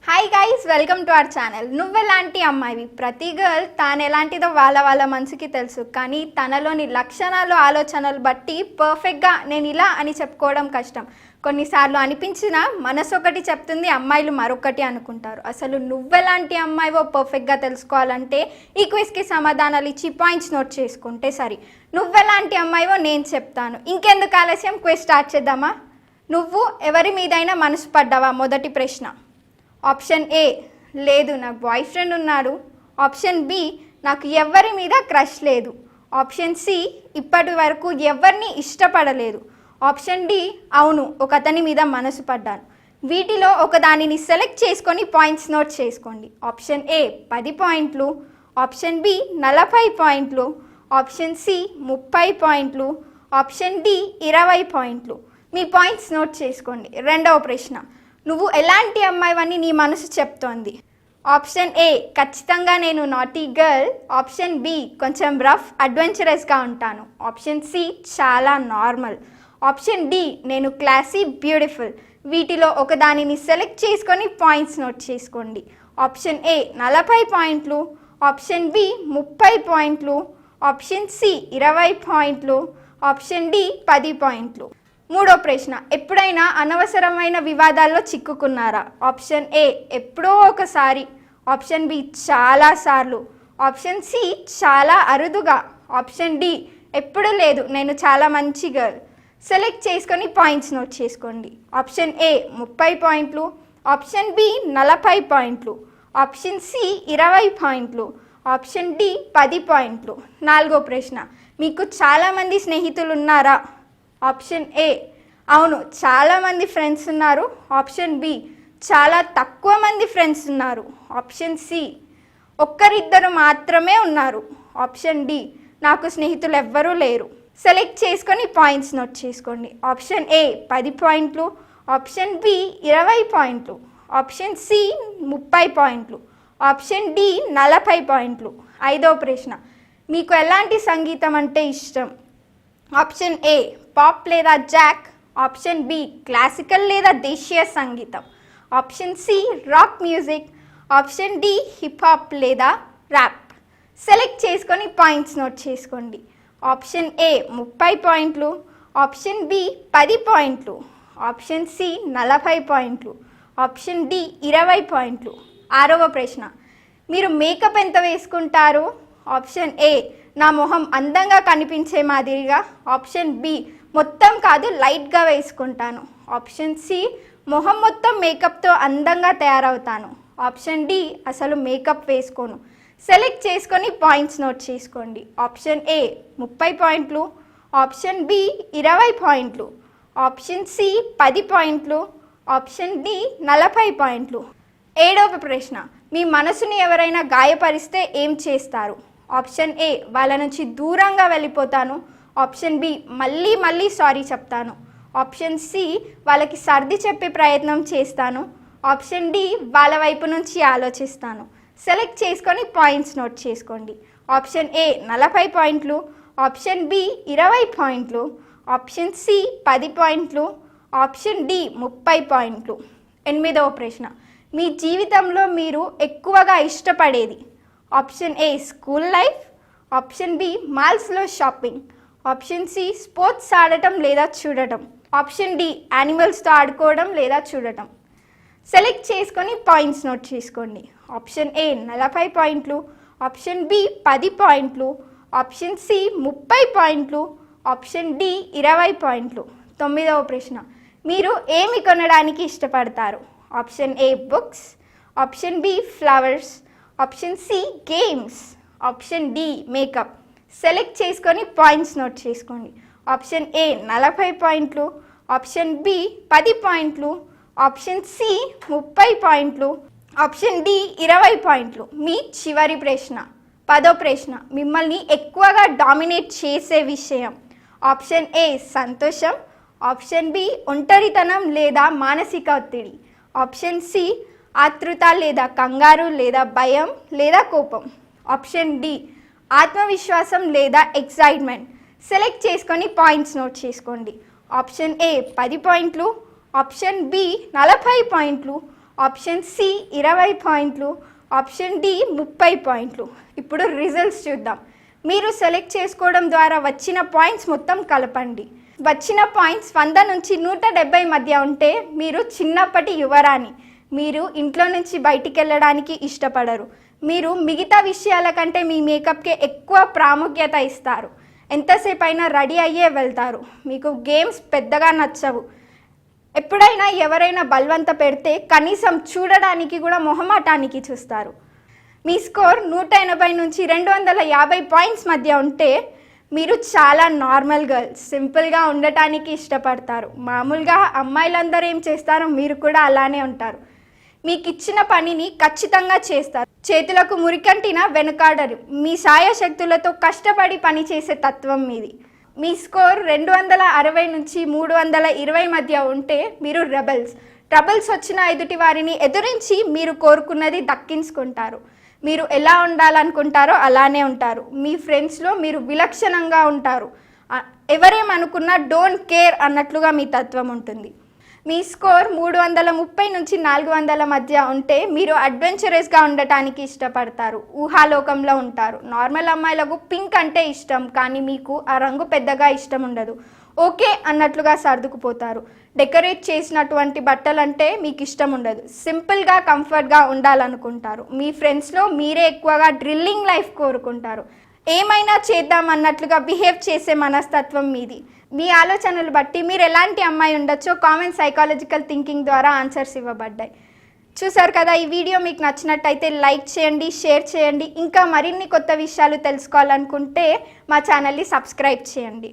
Hi guys, welcome to our channel. నువ్వెలాంటి అమ్మాయివి? ప్రతి గర్ల్ తాను ఎలాంటిదో వాళ్ళ మనసుకి తెలుసు. కానీ తనలోని లక్షణాలు, ఆలోచనలు బట్టి పర్ఫెక్ట్గా నేను ఇలా అని చెప్పుకోవడం కష్టం. కొన్నిసార్లు అనిపించిన మనసు ఒకటి చెప్తుంది, అమ్మాయిలు మరొకటి అనుకుంటారు. అసలు నువ్వెలాంటి అమ్మాయివో పర్ఫెక్ట్గా తెలుసుకోవాలంటే ఈ క్విజ్కి సమాధానాలు ఇచ్చి పాయింట్స్ నోట్ చేసుకుంటే సరి. నువ్వెలాంటి అమ్మాయివో నేను చెప్తాను. ఇంకెందుకు ఆలస్యం, క్విజ్ స్టార్ట్ చేద్దామా? నువ్వు ఎవరి మీదైనా మనసు పడ్డావా? మొదటి ప్రశ్న. ఆప్షన్ ఏ, లేదు, నాకు బాయ్ ఫ్రెండ్ ఉన్నాడు. ఆప్షన్ బి, నాకు ఎవరి మీద క్రష్ లేదు. ఆప్షన్ సి, ఇప్పటి వరకు ఎవరిని ఇష్టపడలేదు. ఆప్షన్ డి, అవును, ఒక అతని మీద మనసు పడ్డాను. వీటిలో ఒకదానిని సెలెక్ట్ చేసుకొని పాయింట్స్ నోట్ చేసుకోండి. ఆప్షన్ ఏ 10 పాయింట్లు, ఆప్షన్ బి 40 పాయింట్లు, ఆప్షన్ సి 30 పాయింట్లు, ఆప్షన్ డి 20 పాయింట్లు. మీ పాయింట్స్ నోట్ చేసుకోండి. రెండవ ప్రశ్న. నువ్వు ఎలాంటి అమ్మాయివని నీ మనసు చెప్తోంది? ఆప్షన్ ఏ, ఖచ్చితంగా నేను నాటీ గర్ల్. ఆప్షన్ బి, కొంచెం రఫ్ అడ్వెంచరస్గా ఉంటాను. ఆప్షన్ సి, చాలా నార్మల్. ఆప్షన్ డి, నేను క్లాసీ బ్యూటిఫుల్. వీటిలో ఒకదానిని సెలెక్ట్ చేసుకొని పాయింట్స్ నోట్ చేసుకోండి. ఆప్షన్ ఏ 40 పాయింట్లు, ఆప్షన్ బి 30 పాయింట్లు, ఆప్షన్ సి 20 పాయింట్లు, ఆప్షన్ డి 10 పాయింట్లు. మూడో ప్రశ్న. ఎప్పుడైనా అనవసరమైన వివాదాల్లో చిక్కుకున్నారా? ఆప్షన్ ఏ, ఎప్పుడో ఒకసారి. ఆప్షన్ బి, చాలాసార్లు. ఆప్షన్ సి, చాలా అరుదుగా. ఆప్షన్ డి, ఎప్పుడు లేదు, నేను చాలా మంచి గర్ల్. సెలెక్ట్ చేసుకొని పాయింట్స్ నోట్ చేసుకోండి. ఆప్షన్ ఏ 30 పాయింట్లు, ఆప్షన్ బి 40 పాయింట్లు, ఆప్షన్ సి 20 పాయింట్లు, ఆప్షన్ డి 10 పాయింట్లు. నాలుగో ప్రశ్న. మీకు చాలామంది స్నేహితులు ఉన్నారా? ఆప్షన్ ఏ, అవును, చాలామంది ఫ్రెండ్స్ ఉన్నారు. ఆప్షన్ బి, చాలా తక్కువ మంది ఫ్రెండ్స్ ఉన్నారు. ఆప్షన్ సి, ఒక్కరిద్దరు మాత్రమే ఉన్నారు. ఆప్షన్ డి, నాకు స్నేహితులు ఎవ్వరూ లేరు. సెలెక్ట్ చేసుకొని పాయింట్స్ నోట్ చేసుకోండి. ఆప్షన్ ఏ 10 పాయింట్లు, ఆప్షన్ బి 20 పాయింట్లు, ఆప్షన్ సి 30 పాయింట్లు, ఆప్షన్ డి 40 పాయింట్లు. ఐదో ప్రశ్న. మీకు ఎలాంటి సంగీతం అంటే ఇష్టం? ఆప్షన్ ఏ, పాప్ లేదా జాక్. ఆప్షన్ బి, క్లాసికల్ లేదా దేశీయ సంగీతం. Option C, rock music. Option D, hip hop లేదా ర్యాప్. సెలెక్ట్ చేసుకొని పాయింట్స్ నోట్ చేసుకోండి. ఆప్షన్ ఏ 30 పాయింట్లు, ఆప్షన్ బి 10 పాయింట్లు, ఆప్షన్ సి 40 పాయింట్లు, ఆప్షన్ డి 20 పాయింట్లు. ఆరవ ప్రశ్న. మీరు మేకప్ ఎంత వేసుకుంటారు? ఆప్షన్ ఏ, నా మొహం అందంగా కనిపించే మాదిరిగా. ఆప్షన్ బి, మొత్తం కాదు, లైట్గా వేసుకుంటాను. ఆప్షన్ సి, మొహం మొత్తం మేకప్తో అందంగా తయారవుతాను. ఆప్షన్ డి, అసలు మేకప్ వేసుకోను. సెలెక్ట్ చేసుకొని పాయింట్స్ నోట్ చేసుకోండి. ఆప్షన్ ఏ 30 పాయింట్లు, ఆప్షన్ బి 20 పాయింట్లు, ఆప్షన్ సి 10 పాయింట్లు, ఆప్షన్ డి 40 పాయింట్లు. ఏడవ ప్రశ్న. మీ మనసుని ఎవరైనా గాయపరిస్తే ఏం చేస్తారు? ఆప్షన్ ఏ, వాళ్ళ నుంచి దూరంగా వెళ్ళిపోతాను. ఆప్షన్ బి, మళ్ళీ సారీ చెప్తాను. ఆప్షన్ సి, వాళ్ళకి సర్ది చెప్పే ప్రయత్నం చేస్తాను. ఆప్షన్ డి, వాళ్ళ వైపు నుంచి ఆలోచిస్తాను. సెలెక్ట్ చేసుకొని పాయింట్స్ నోట్ చేసుకోండి. ఆప్షన్ ఏ 40 పాయింట్లు, ఆప్షన్ బి 20 పాయింట్లు, ఆప్షన్ సి 10 పాయింట్లు, ఆప్షన్ డి 30 పాయింట్లు. ఎనిమిదవ ప్రశ్న. మీ జీవితంలో మీరు ఎక్కువగా ఇష్టపడేది? Option A, school life. Option B, మాల్స్లో షాపింగ్. ఆప్షన్ సి, స్పోర్ట్స్ ఆడటం లేదా చూడటం. ఆప్షన్ డి, యానిమల్స్తో ఆడుకోవడం లేదా చూడటం. సెలెక్ట్ చేసుకొని పాయింట్స్ నోట్ చేసుకోండి. ఆప్షన్ ఏ 40 పాయింట్లు, ఆప్షన్ బి 10 పాయింట్లు, ఆప్షన్ సి 30 పాయింట్లు, ఆప్షన్ డి 20 పాయింట్లు. తొమ్మిదవ ప్రశ్న. మీరు ఏమి కొనడానికి ఇష్టపడతారు? Option A, books. Option B, flowers. Option C, games. Option D, makeup. Select చేసుకొని పాయింట్స్ నోట్ చేసుకోండి. ఆప్షన్ ఏ 40 పాయింట్లు, ఆప్షన్ బి 10 పాయింట్లు, ఆప్షన్ సి 30 పాయింట్లు, ఆప్షన్ డి 20 పాయింట్లు. మీ చివరి ప్రశ్న. 10వ ప్రశ్న. మిమ్మల్ని ఎక్కువగా డామినేట్ చేసే విషయం? ఆప్షన్ ఏ, సంతోషం. ఆప్షన్ బి, ఒంటరితనం లేదా మానసిక ఒత్తిడి. ఆప్షన్ సి, ఆతృత లేదా కంగారు లేదా భయం లేదా కోపం. ఆప్షన్ డి, ఆత్మవిశ్వాసం లేదా ఎక్సైట్మెంట్. సెలెక్ట్ చేసుకొని పాయింట్స్ నోట్ చేసుకోండి. ఆప్షన్ ఏ 10 పాయింట్లు, ఆప్షన్ బి 40 పాయింట్లు, ఆప్షన్ సి 20 పాయింట్లు, ఆప్షన్ డి 30 పాయింట్లు. ఇప్పుడు రిజల్ట్స్ చూద్దాం. మీరు సెలెక్ట్ చేసుకోవడం ద్వారా వచ్చిన పాయింట్స్ మొత్తం కలపండి. వచ్చిన పాయింట్స్ 100 నుంచి 170 మధ్య ఉంటే మీరు చిన్నప్పటి యువరాణి. మీరు ఇంట్లో నుంచి బయటికి వెళ్ళడానికి ఇష్టపడరు. మీరు మిగతా విషయాల కంటే మీ మేకప్కే ఎక్కువ ప్రాముఖ్యత ఇస్తారు. ఎంతసేపు అయినా రెడీ అయ్యే వెళ్తారు. మీకు గేమ్స్ పెద్దగా నచ్చవు. ఎప్పుడైనా ఎవరైనా బలవంత పెడితే కనీసం చూడడానికి కూడా మొహమాటానికి చూస్తారు. మీ స్కోర్ 180 నుంచి 250 పాయింట్స్ మధ్య ఉంటే మీరు చాలా నార్మల్ గర్ల్, సింపుల్గా ఉండటానికి ఇష్టపడతారు. మామూలుగా అమ్మాయిలందరూ ఏం చేస్తారో మీరు కూడా అలానే ఉంటారు. మీకు ఇచ్చిన పనిని ఖచ్చితంగా చేస్తారు. చేతులకు మురికంటిన వెనుకాడరు. మీ సాయశక్తులతో కష్టపడి పని చేసే తత్వం మీది. మీ స్కోర్ 260 నుంచి 320 మధ్య ఉంటే మీరు రెబల్స్. ట్రబుల్స్ వచ్చిన ఎదుటి వారిని ఎదురించి మీరు కోరుకున్నది దక్కించుకుంటారు. మీరు ఎలా ఉండాలనుకుంటారో అలానే ఉంటారు. మీ ఫ్రెండ్స్లో మీరు విలక్షణంగా ఉంటారు. ఎవరేమనుకున్నా డోంట్ కేర్ అన్నట్లుగా మీ తత్వం ఉంటుంది. మీ స్కోర్ 330 నుంచి 400 మధ్య ఉంటే మీరు అడ్వెంచరస్గా ఉండటానికి ఇష్టపడతారు. ఊహాలోకంలో ఉంటారు. నార్మల్ అమ్మాయిలకు పింక్ అంటే ఇష్టం, కానీ మీకు ఆ రంగు పెద్దగా ఇష్టం ఉండదు. ఓకే అన్నట్లుగా సర్దుకుపోతారు. డెకరేట్ చేసినటువంటి బట్టలంటే మీకు ఇష్టం ఉండదు. సింపుల్గా కంఫర్ట్గా ఉండాలనుకుంటారు. మీ ఫ్రెండ్స్లో మీరే ఎక్కువగా డ్రిల్లింగ్ లైఫ్ కోరుకుంటారు. ఏమైనా చేద్దాం అన్నట్లుగా బిహేవ్ చేసే మనస్తత్వం మీది. మీ ఆలోచనలు బట్టి మీరు ఎలాంటి అమ్మాయి ఉండొచ్చో కామెంట్ సైకాలజికల్ థింకింగ్ ద్వారా ఆన్సర్స్ ఇవ్వబడ్డాయి. చూసారు కదా, ఈ వీడియో మీకు నచ్చినట్టయితే లైక్ చేయండి, షేర్ చేయండి. ఇంకా మరిన్ని కొత్త విషయాలు తెలుసుకోవాలనుకుంటే మా ఛానల్ని సబ్స్క్రైబ్ చేయండి.